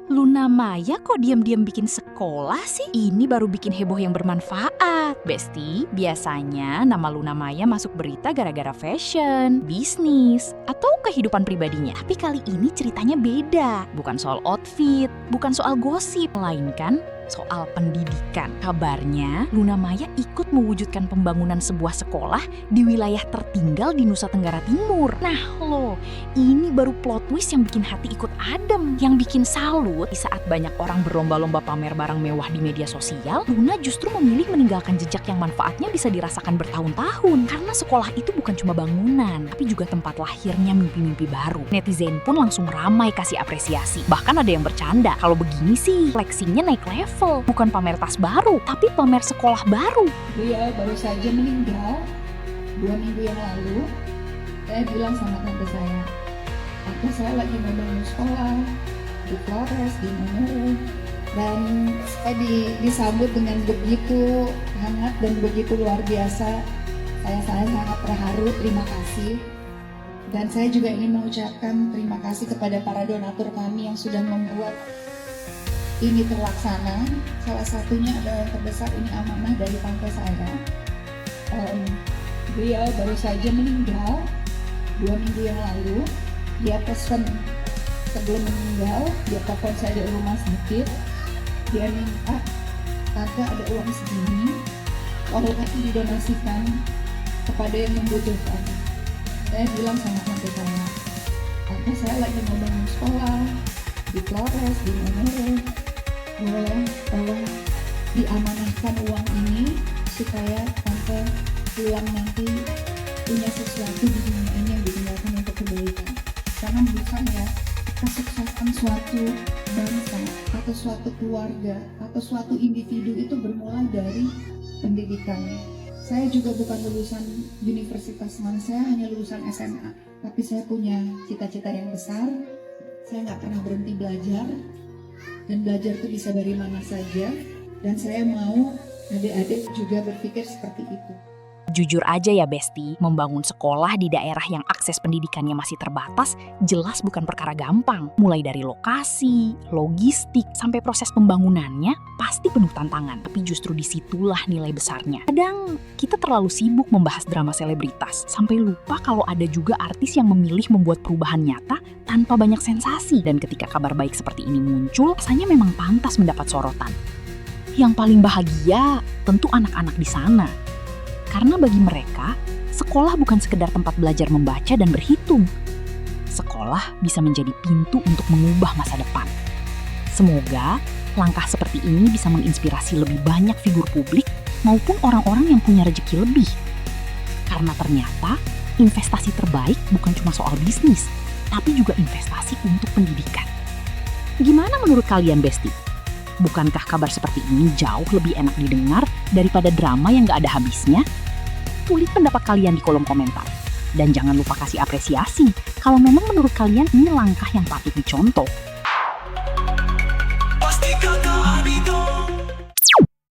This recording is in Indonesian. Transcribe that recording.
Luna Maya kok diam-diam bikin sekolah sih? Ini baru bikin heboh yang bermanfaat. Besti, biasanya nama Luna Maya masuk berita gara-gara fashion, bisnis, atau kehidupan pribadinya. Tapi kali ini ceritanya beda. Bukan soal outfit, bukan soal gosip, melainkan soal pendidikan. Kabarnya, Luna Maya ikut mewujudkan pembangunan sebuah sekolah di wilayah tertinggal di Nusa Tenggara Timur. Nah loh, ini baru plot twist yang bikin hati ikut adem. Yang bikin salut, di saat banyak orang berlomba-lomba pamer barang mewah di media sosial, Luna justru memilih meninggalkan jejak yang manfaatnya bisa dirasakan bertahun-tahun. Karena sekolah itu bukan cuma bangunan, tapi juga tempat lahirnya mimpi-mimpi baru. Netizen pun langsung ramai kasih apresiasi. Bahkan ada yang bercanda, kalau begini sih, flexingnya naik level. Bukan pamer tas baru, tapi pamer sekolah baru. Beliau baru saja meninggal 2 minggu yang lalu. Saya bilang sama tante saya lagi membangun sekolah di Flores, di Manado. Dan saya disambut dengan begitu hangat dan begitu luar biasa. Saya sangat terharu, terima kasih. Dan saya juga ingin mengucapkan terima kasih kepada para donatur kami yang sudah membuat ini terlaksana. Salah satunya adalah yang terbesar, ini amanah dari tante saya. Beliau baru saja meninggal 2 minggu yang lalu. Dia pesan sebelum meninggal, dia telepon saya di rumah sakit. Dia minta, tante ada uang segini, tolong nanti didonasikan kepada yang membutuhkan. Saya bilang sama tante saya lagi membangun sekolah di Flores, di Manado. Boleh tolong diamanahkan uang ini supaya tante pulang nanti punya sesuatu di dunia ini yang ditinggalkan untuk kebaikan. Karena bukan ya kesuksesan suatu bangsa atau suatu keluarga atau suatu individu itu bermula dari pendidikannya. Saya juga bukan lulusan universitas mana, saya hanya lulusan SMA. Tapi saya punya cita-cita yang besar. Saya nggak pernah berhenti belajar. Dan belajar itu bisa dari mana saja, dan saya mau adik-adik juga berpikir seperti itu. Jujur aja ya Besti, membangun sekolah di daerah yang akses pendidikannya masih terbatas jelas bukan perkara gampang. Mulai dari lokasi, logistik, sampai proses pembangunannya pasti penuh tantangan. Tapi justru disitulah nilai besarnya. Kadang kita terlalu sibuk membahas drama selebritas, sampai lupa kalau ada juga artis yang memilih membuat perubahan nyata tanpa banyak sensasi. Dan ketika kabar baik seperti ini muncul, rasanya memang pantas mendapat sorotan. Yang paling bahagia tentu anak-anak di sana. Karena bagi mereka, sekolah bukan sekedar tempat belajar membaca dan berhitung. Sekolah bisa menjadi pintu untuk mengubah masa depan. Semoga langkah seperti ini bisa menginspirasi lebih banyak figur publik maupun orang-orang yang punya rezeki lebih. Karena ternyata investasi terbaik bukan cuma soal bisnis, tapi juga investasi untuk pendidikan. Gimana menurut kalian, Besti? Bukankah kabar seperti ini jauh lebih enak didengar daripada drama yang gak ada habisnya? Tulis pendapat kalian di kolom komentar. Dan jangan lupa kasih apresiasi kalau memang menurut kalian ini langkah yang patut dicontoh.